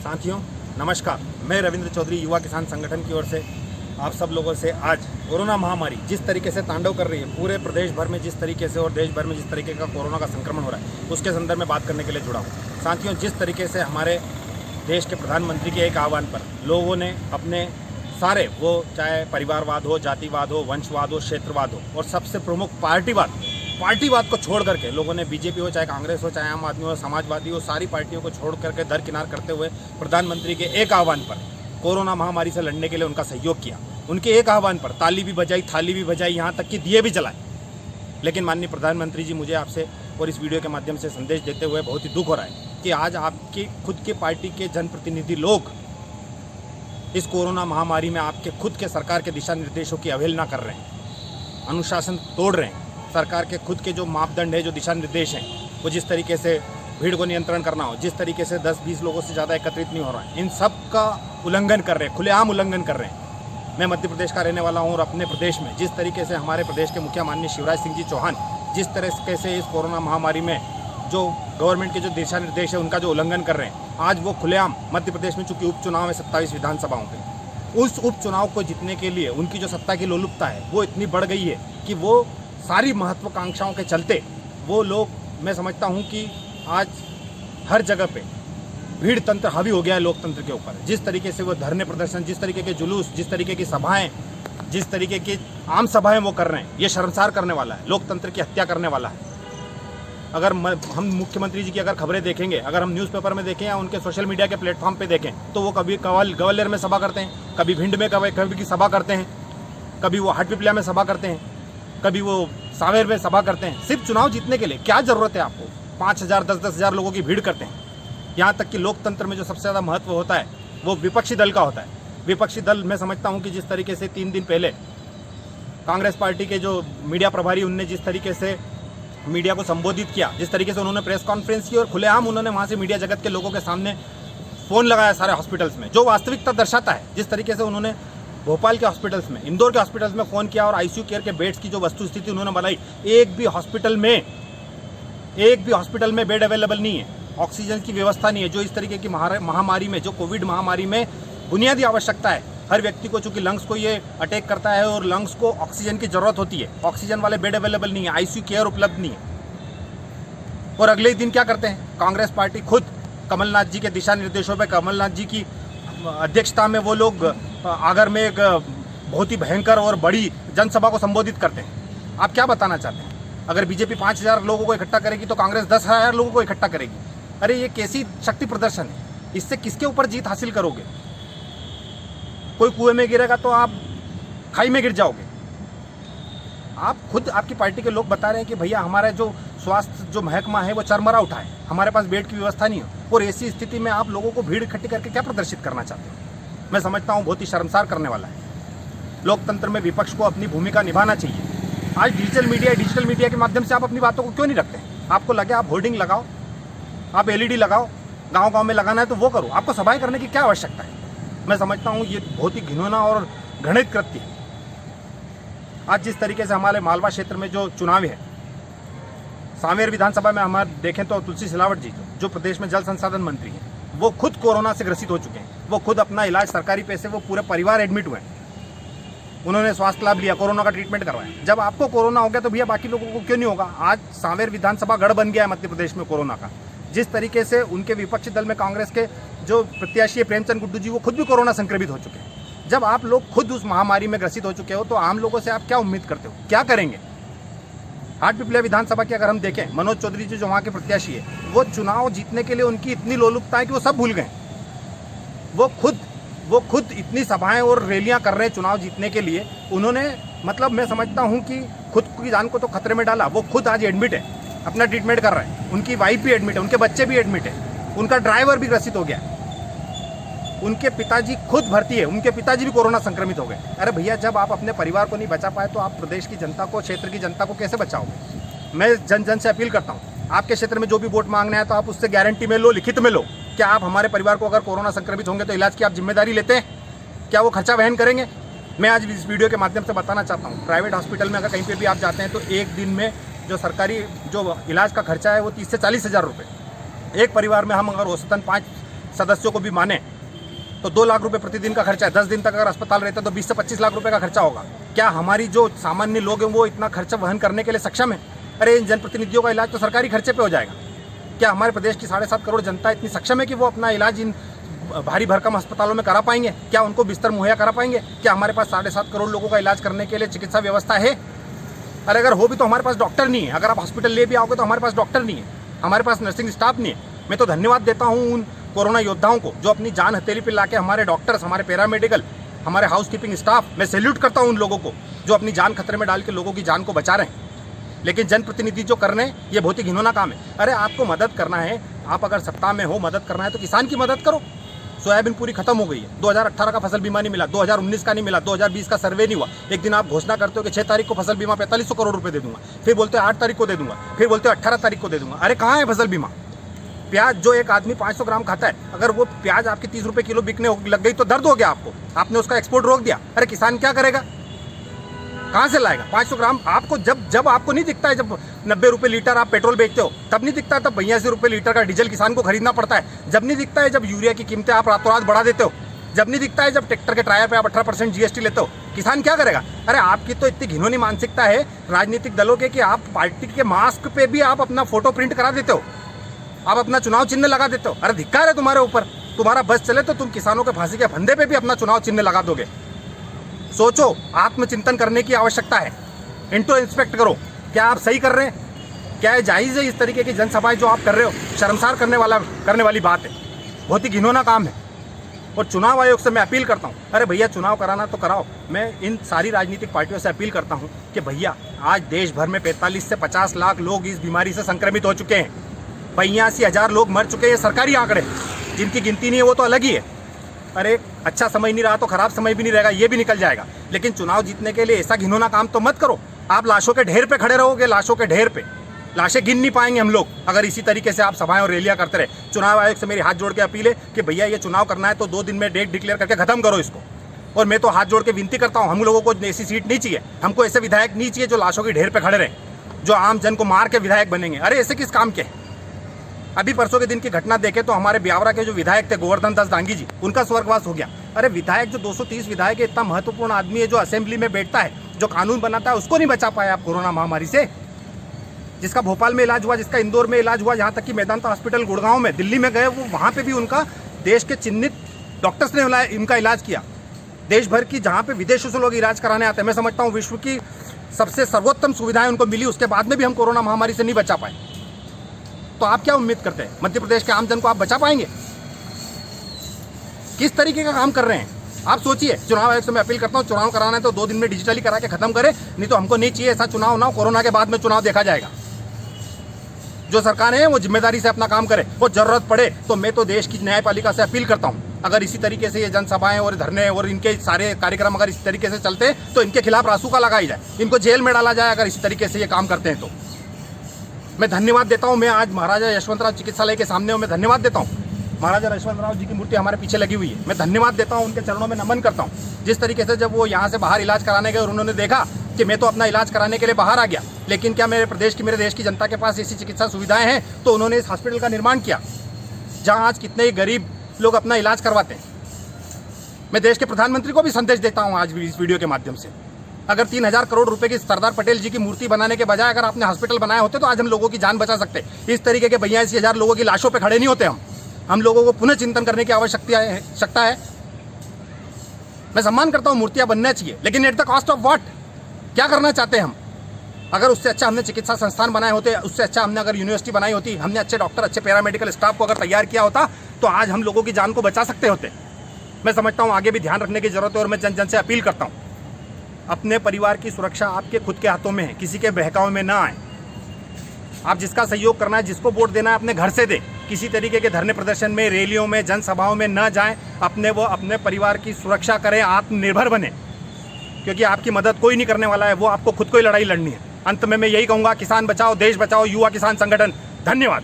साथियों नमस्कार, मैं रविंद्र चौधरी युवा किसान संगठन की ओर से आप सब लोगों से आज कोरोना महामारी जिस तरीके से तांडव कर रही है पूरे प्रदेश भर में, जिस तरीके से और देश भर में जिस तरीके का कोरोना का संक्रमण हो रहा है उसके संदर्भ में बात करने के लिए जुड़ा हूँ। साथियों, जिस तरीके से हमारे देश के प्रधानमंत्री के एक आह्वान पर लोगों ने अपने सारे, वो चाहे परिवारवाद हो, जातिवाद हो, वंशवाद हो, क्षेत्रवाद हो और सबसे प्रमुख पार्टीवाद को छोड़ करके लोगों ने बीजेपी हो, चाहे कांग्रेस हो, चाहे आम आदमी हो, समाजवादी हो, सारी पार्टियों को छोड़ करके दरकिनार करते हुए प्रधानमंत्री के एक आह्वान पर कोरोना महामारी से लड़ने के लिए उनका सहयोग किया। उनके एक आह्वान पर ताली भी बजाई, थाली भी बजाई, यहाँ तक कि दिए भी जलाए। लेकिन माननीय प्रधानमंत्री जी, मुझे आपसे और इस वीडियो के माध्यम से संदेश देते हुए बहुत ही दुख हो रहा है कि आज आपकी खुद के पार्टी के जनप्रतिनिधि लोग इस कोरोना महामारी में आपके खुद के सरकार के दिशा निर्देशों की अवहेलना कर रहे हैं, अनुशासन तोड़ रहे हैं। सरकार के खुद के जो मापदंड है, जो दिशा निर्देश हैं, वो जिस तरीके से भीड़ को नियंत्रण करना हो, जिस तरीके से 10-20 लोगों से ज़्यादा एकत्रित नहीं हो रहा है, इन सब का उल्लंघन कर रहे हैं, खुलेआम उल्लंघन कर रहे हैं। मैं मध्य प्रदेश का रहने वाला हूँ और अपने प्रदेश में जिस तरीके से हमारे प्रदेश के मुखिया माननीय शिवराज सिंह जी चौहान जिस तरीके से इस कोरोना महामारी में जो गवर्नमेंट के जो दिशा निर्देश है उनका जो उल्लंघन कर रहे हैं, आज वो खुलेआम मध्य प्रदेश में चूंकि उपचुनाव है 27 विधानसभाओं के, उस उपचुनाव को जीतने के लिए उनकी जो सत्ता की लोलुपता है वो इतनी बढ़ गई है कि वो सारी महत्वाकांक्षाओं के चलते वो लोग, मैं समझता हूं कि आज हर जगह पे भीड़ तंत्र हावी हो गया है लोकतंत्र के ऊपर। जिस तरीके से वो धरने प्रदर्शन, जिस तरीके के जुलूस, जिस तरीके की सभाएं, जिस तरीके की आम सभाएं वो कर रहे हैं, ये शर्मसार करने वाला है, लोकतंत्र की हत्या करने वाला है। अगर हम मुख्यमंत्री जी की अगर खबरें देखेंगे, अगर हम न्यूज़पेपर में देखें या उनके सोशल मीडिया के प्लेटफॉर्म पे देखें, तो वो कभी ग्वालियर में सभा करते हैं, कभी भिंड में कभी की सभा करते हैं, कभी वो हाटपिपलिया में सभा करते हैं, कभी वो सांवेर में सभा करते हैं, सिर्फ चुनाव जीतने के लिए। क्या जरूरत है आपको 5,000 10-10 हज़ार लोगों की भीड़ करते हैं। यहाँ तक कि लोकतंत्र में जो सबसे ज़्यादा महत्व होता है वो विपक्षी दल का होता है। विपक्षी दल, मैं समझता हूँ कि जिस तरीके से 3 दिन पहले कांग्रेस पार्टी के जो मीडिया प्रभारी, उनने जिस तरीके से मीडिया को संबोधित किया, जिस तरीके से उन्होंने प्रेस कॉन्फ्रेंस की और खुलेआम उन्होंने वहाँ से मीडिया जगत के लोगों के सामने फ़ोन लगाया सारे हॉस्पिटल्स में, जो वास्तविकता दर्शाता है। जिस तरीके से उन्होंने भोपाल के हॉस्पिटल्स में, इंदौर के हॉस्पिटल्स में फ़ोन किया और आईसीयू केयर के बेड्स की जो वस्तुस्थिति उन्होंने बनाई, एक भी हॉस्पिटल में बेड अवेलेबल नहीं है, ऑक्सीजन की व्यवस्था नहीं है। जो इस तरीके की महामारी में, जो कोविड महामारी में बुनियादी आवश्यकता है, हर व्यक्ति को, चूंकि लंग्स को ये अटैक करता है और लंग्स को ऑक्सीजन की ज़रूरत होती है, ऑक्सीजन वाले बेड अवेलेबल नहीं है, आईसीयू केयर उपलब्ध नहीं है। और अगले दिन क्या करते हैं, कांग्रेस पार्टी खुद कमलनाथ जी के दिशा निर्देशों पर, कमलनाथ जी की अध्यक्षता में वो लोग आगर में एक बहुत ही भयंकर और बड़ी जनसभा को संबोधित करते हैं। आप क्या बताना चाहते हैं? अगर बीजेपी 5,000 लोगों को इकट्ठा करेगी तो कांग्रेस 10,000 लोगों को इकट्ठा करेगी। अरे ये कैसी शक्ति प्रदर्शन है? इससे किसके ऊपर जीत हासिल करोगे? कोई कुएं में गिरेगा तो आप खाई में गिर जाओगे। आप खुद, आपकी पार्टी के लोग बता रहे हैं कि भैया हमारा जो स्वास्थ्य जो महकमा है वो चरमरा उठा है, हमारे पास बेड की व्यवस्था नहीं है। और ऐसी स्थिति में आप लोगों को भीड़ इकट्ठी करके क्या प्रदर्शित करना चाहते हैं? मैं समझता हूँ बहुत ही शर्मसार करने वाला है। लोकतंत्र में विपक्ष को अपनी भूमिका निभाना चाहिए। आज डिजिटल मीडिया के माध्यम से आप अपनी बातों को क्यों नहीं रखते हैं? आपको लगे आप होर्डिंग लगाओ, आप एलईडी लगाओ, गांव-गांव में लगाना है तो वो करो, आपको सभाएं करने की क्या आवश्यकता है? मैं समझता हूँ ये बहुत ही घिनौना और घृणित कृत्य है। आज जिस तरीके से हमारे मालवा क्षेत्र में जो चुनाव है, सांवेर विधानसभा में हमारे देखें तो तुलसी सिलावट जी जो प्रदेश में जल संसाधन मंत्री हैं, वो खुद कोरोना से ग्रसित हो चुके हैं। वो खुद अपना इलाज सरकारी पैसे, वो पूरे परिवार एडमिट हुए हैं, उन्होंने स्वास्थ्य लाभ लिया, कोरोना का ट्रीटमेंट करवाया। जब आपको कोरोना हो गया तो भैया बाकी लोगों को क्यों नहीं होगा? आज सांवेर विधानसभा गढ़ बन गया है मध्य प्रदेश में कोरोना का। जिस तरीके से उनके विपक्षी दल में कांग्रेस के जो प्रत्याशी है प्रेमचंद गुड्डू जी, वो खुद भी कोरोना संक्रमित हो चुके हैं। जब आप लोग खुद उस महामारी में ग्रसित हो चुके हो तो आम लोगों से आप क्या उम्मीद करते हो? क्या करेंगे? हाटपिपलिया विधानसभा की अगर हम देखें, मनोज चौधरी जी जो वहाँ के प्रत्याशी है, वो चुनाव जीतने के लिए उनकी इतनी लोलुपता है कि वो सब भूल गए। वो खुद इतनी सभाएं और रैलियां कर रहे हैं चुनाव जीतने के लिए। उन्होंने, मतलब मैं समझता हूं कि खुद की जान को तो खतरे में डाला। वो खुद आज एडमिट है, अपना ट्रीटमेंट कर रहे हैं, उनकी वाइफ भी एडमिट है, उनके बच्चे भी एडमिट है, उनका ड्राइवर भी ग्रसित हो गया, उनके पिताजी खुद भर्ती है, उनके पिताजी भी कोरोना संक्रमित हो गए। अरे भैया, जब आप अपने परिवार को नहीं बचा पाए तो आप प्रदेश की जनता को, क्षेत्र की जनता को कैसे बचाओगे? मैं जन से अपील करता हूँ, आपके क्षेत्र में जो भी वोट मांगना है तो आप उससे गारंटी में लो, लिखित में लो। क्या आप हमारे परिवार को अगर कोरोना संक्रमित होंगे तो इलाज की आप जिम्मेदारी लेते हैं? क्या वो खर्चा वहन करेंगे? मैं आज इस वीडियो के माध्यम से बताना चाहता हूँ, प्राइवेट हॉस्पिटल में अगर कहीं पे भी आप जाते हैं तो एक दिन में जो सरकारी जो इलाज का खर्चा है वो 30 से 40 हज़ार रुपये। एक परिवार में हम अगर औसतन सदस्यों को भी माने तो 2 लाख रुपए प्रतिदिन का खर्चा है। 10 दिन तक अगर अस्पताल रहता है तो 20 से 25 लाख रुपए का खर्चा होगा। क्या हमारी जो सामान्य लोग हैं वो इतना खर्चा वहन करने के लिए सक्षम है? अरे इन जनप्रतिनिधियों का इलाज तो सरकारी खर्चे पे हो जाएगा। क्या हमारे प्रदेश की 7.5 करोड़ जनता इतनी सक्षम है कि वो अपना इलाज इन भारी भरकम अस्पतालों में करा पाएंगे? क्या उनको बिस्तर मुहैया करा पाएंगे? क्या हमारे पास 7.5 करोड़ लोगों का इलाज करने के लिए चिकित्सा व्यवस्था है? अरे अगर हो भी तो हमारे पास डॉक्टर नहीं है। अगर आप हॉस्पिटल ले भी आओगे तो हमारे पास डॉक्टर नहीं है, हमारे पास नर्सिंग स्टाफ नहीं है। मैं तो धन्यवाद देता हूँ उन कोरोना योद्धाओं को जो अपनी जान हथेली पे लाके हमारे डॉक्टर्स, हमारे पैरामेडिकल, हमारे हाउसकीपिंग स्टाफ, मैं सैल्यूट करता हूँ उन लोगों को जो अपनी जान खतरे में डाल के लोगों की जान को बचा रहे हैं। लेकिन जनप्रतिनिधि जो कर रहे हैं ये बहुत ही घिनौना काम है। अरे आपको मदद करना है, आप अगर सत्ता में हो, मदद करना है तो किसान की मदद करो। सोयाबीन पूरी खत्म हो गई है, 2018 का फसल बीमा नहीं मिला, 2019 का नहीं मिला, 2020 का सर्वे नहीं हुआ। एक दिन आप घोषणा करते हो कि 6 तारीख को फसल बीमा 4500 करोड़ रुपए दे दूंगा, फिर बोलते हो 8 तारीख को दे दूंगा, फिर बोलते हो 18 तारीख को दे दूंगा। अरे कहाँ है फसल बीमा? प्याज जो एक आदमी 500 ग्राम खाता है, अगर वो प्याज आपकी 30 रुपए किलो बिकने लग गई तो दर्द हो गया आपको, आपने उसका एक्सपोर्ट रोक दिया। अरे किसान क्या करेगा, कहाँ से लाएगा 500 ग्राम? आपको जब आपको नहीं दिखता है, जब 90 रुपये लीटर आप पेट्रोल बेचते हो तब नहीं दिखता है, तब 82 रुपये लीटर का डीजल किसान को खरीदना पड़ता है। जब नहीं दिखता है जब यूरिया की कीमतें आप रातों रात बढ़ा देते हो, जब नहीं दिखता है जब ट्रैक्टर के टायर पे आप 18% GST लेते हो, किसान क्या करेगा? अरे आपकी तो इतनी घिनौनी मानसिकता है राजनीतिक दलों के कि आप पार्टी के मास्क पे भी आप अपना फोटो प्रिंट करा देते हो, आप अपना चुनाव चिन्ह लगा देते हो। अरे धिक्कार है तुम्हारे ऊपर। तुम्हारा बस चले तो तुम किसानों के फांसी के फंदे पे भी अपना चुनाव चिन्ह लगा दोगे। सोचो, आत्मचिंतन करने की आवश्यकता है। इंट्रो इंस्पेक्ट करो, क्या आप सही कर रहे हैं? क्या है जायज़ है इस तरीके की जनसभाएं जो आप कर रहे हो? शर्मसार करने वाली बात है, बहुत ही घिनौना काम है। और चुनाव आयोग से मैं अपील करता हूं, अरे भैया चुनाव कराना तो कराओ। मैं इन सारी राजनीतिक पार्टियों से अपील करता हूं कि भैया आज देश भर में 45 से 50 लाख लोग इस बीमारी से संक्रमित हो चुके हैं, 82,000 लोग मर चुके हैं। सरकारी आंकड़े, जिनकी गिनती नहीं है वो तो अलग ही है। अरे अच्छा समय नहीं रहा तो खराब समय भी नहीं रहेगा, ये भी निकल जाएगा। लेकिन चुनाव जीतने के लिए ऐसा घिनौना काम तो मत करो। आप लाशों के ढेर पे खड़े रहोगे, लाशों के ढेर पे लाशें गिन नहीं पाएंगे हम लोग अगर इसी तरीके से आप सभाएं और रैलियां करते रहे। चुनाव आयोग से मेरी हाथ जोड़ के अपील है कि भैया ये चुनाव करना है तो 2 दिन में डेट डिक्लेयर करके खत्म करो इसको। और मैं तो हाथ जोड़ के विनती करता हूँ, हम लोगों को ऐसी सीट नहीं चाहिए, हमको ऐसे विधायक नहीं चाहिए जो लाशों के ढेर पे खड़े रहे, जो आम जन को मार के विधायक बनेंगे। अरे ऐसे किस काम के? अभी परसों के दिन की घटना देखें तो हमारे ब्यावरा के जो विधायक थे गोवर्धन दास डांगी जी, उनका स्वर्गवास हो गया। अरे विधायक जो 230 विधायक है, इतना महत्वपूर्ण आदमी है जो असेंबली में बैठता है, जो कानून बनाता है, उसको नहीं बचा पाए आप कोरोना महामारी से। जिसका भोपाल में इलाज हुआ, जिसका इंदौर में इलाज हुआ, यहाँ तक कि मेदांता हॉस्पिटल गुड़गांव में, दिल्ली में गए, वो वहाँ पे भी उनका देश के चिन्हित डॉक्टर्स ने इनका इलाज किया। देश भर की जहाँ पे विदेशों से लोग इलाज कराने आते हैं, मैं समझता हूँ विश्व की सबसे सर्वोत्तम सुविधाएं उनको मिली, उसके बाद में भी हम कोरोना महामारी से नहीं बचा पाए। तो आप क्या उम्मीद करते हैं मध्य प्रदेश के आम जन को आप बचा पाएंगे? किस तरीके का काम कर रहे हैं आप सोचिए। चुनाव आयोग से मैं अपील करता हूँ, चुनाव कराना है तो 2 दिन में डिजिटली करा के खत्म करें, नहीं तो हमको नहीं चाहिए ऐसा चुनाव ना हो। कोरोना के बाद में चुनाव देखा जाएगा। जो सरकार है वो जिम्मेदारी से अपना काम करे। वो जरूरत पड़े तो मैं तो देश की न्यायपालिका से अपील करता हूँ, अगर इसी तरीके से ये जनसभाएं और धरने और इनके सारे कार्यक्रम अगर इसी तरीके से चलते हैं तो इनके खिलाफ रासूका लगाई जाए, इनको जेल में डाला जाए अगर इसी तरीके से ये काम करते हैं तो। मैं धन्यवाद देता हूँ। मैं आज महाराजा यशवंतराव चिकित्सालय के सामने हूँ, मैं धन्यवाद देता हूँ। महाराजा यशवंतराव जी की मूर्ति हमारे पीछे लगी हुई है, मैं धन्यवाद देता हूँ, उनके चरणों में नमन करता हूँ। जिस तरीके से जब वो यहाँ से बाहर इलाज कराने गए और उन्होंने देखा कि मैं तो अपना इलाज कराने के लिए बाहर आ गया, लेकिन क्या मेरे देश की जनता के पास ऐसी चिकित्सा सुविधाएं हैं, तो उन्होंने इस हॉस्पिटल का निर्माण किया जहाँ आज कितने ही गरीब लोग अपना इलाज करवाते हैं। मैं देश के प्रधानमंत्री को भी संदेश देता हूँ आज भी इस वीडियो के माध्यम से, अगर 3,000 करोड़ रुपए की सरदार पटेल जी की मूर्ति बनाने के बजाय अगर आपने हॉस्पिटल बनाए होते तो आज हम लोगों की जान बचा सकते। इस तरीके के 82,000 लोगों की लाशों पे खड़े नहीं होते हम लोगों को पुनः चिंतन करने की आवश्यकता है। मैं सम्मान करता हूँ, मूर्तियां बनना चाहिए, लेकिन at the cost of what? क्या करना चाहते हैं हम? अगर उससे अच्छा हमने चिकित्सा संस्थान बनाए होते, उससे अच्छा हमने अगर यूनिवर्सिटी बनाई होती, हमने अच्छे डॉक्टर, अच्छे पैरामेडिकल स्टाफ को अगर तैयार किया होता तो आज हम लोगों की जान को बचा सकते होते। मैं समझता हूँ आगे भी ध्यान रखने की जरूरत है और मैं जन जन से अपील करता हूँ, अपने परिवार की सुरक्षा आपके खुद के हाथों में है, किसी के बहकावे में ना आए। आप जिसका सहयोग करना है, जिसको वोट देना है, अपने घर से दें। किसी तरीके के धरने प्रदर्शन में, रैलियों में, जनसभाओं में न जाएं। अपने परिवार की सुरक्षा करें, आत्मनिर्भर बने, क्योंकि आपकी मदद कोई नहीं करने वाला है, वो आपको खुद को ही लड़ाई लड़नी है। अंत में मैं यही कहूँगा, किसान बचाओ, देश बचाओ, युवा किसान संगठन। धन्यवाद।